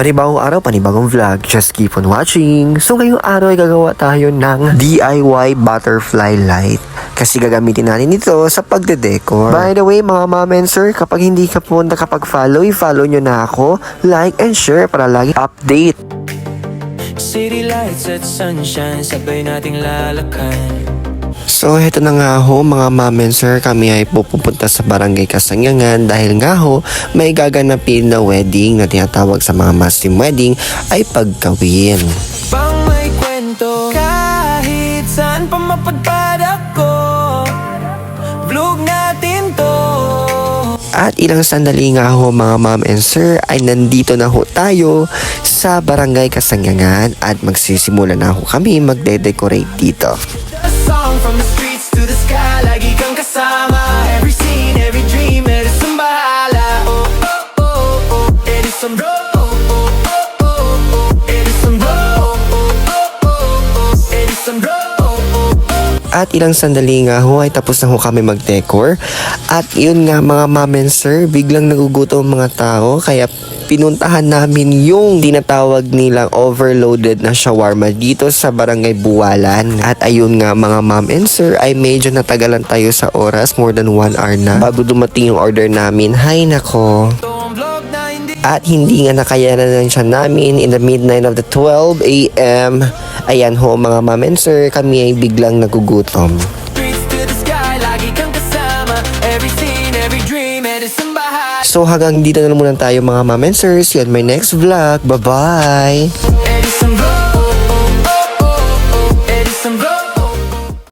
Panibagong araw, panibagong vlog. Just keep on watching. So ngayong araw ay gagawa tayo ng DIY butterfly light. Kasi gagamitin natin ito sa pagde-decor. By the way, mga mom and sir, kapag hindi ka po nakapag-follow, i-follow nyo na ako. Like and share para lagi update. City lights at sunshine, sabay nating lalakad. So, heto na nga ho mga mom and sir, kami ay pupunta sa Barangay Kasangyangan dahil nga ho, may gaganapin na wedding na tinatawag sa mga Muslim wedding ay pagkawin. Pang may kwento, kahit saan pa mapadpad ako, vlog natin to. At ilang sandali nga ho mga mom and sir ay nandito na ho tayo sa Barangay Kasangyangan at magsisimula na ho kami magde-decorate dito. Song from the streets to the sky, lagi kang kasama. Every scene, every dream, Edison bahala. Oh, oh, oh, oh, Edison bro. Oh, oh, oh, oh, oh, Edison bro. Oh, oh, oh, oh, Edison bro. At ilang sandali nga ho ay tapos na ho kami mag-decor. At yun nga mga mom and sir, biglang nagugutom ang mga tao kaya pinuntahan namin yung tinatawag nilang overloaded na shawarma dito sa Barangay Buwalan. At ayun nga mga mom and sir ay medyo natagalan tayo sa oras, more than 1 hour na bago dumating yung order namin. Hay nako. At hindi nga nakayanan siya namin in the midnight of the 12 a.m. Ayan ho mga mom and sir, kami ay biglang nagugutom. So hanggang dito na muna tayo mga mom and sir. See you on my next vlog. Bye-bye!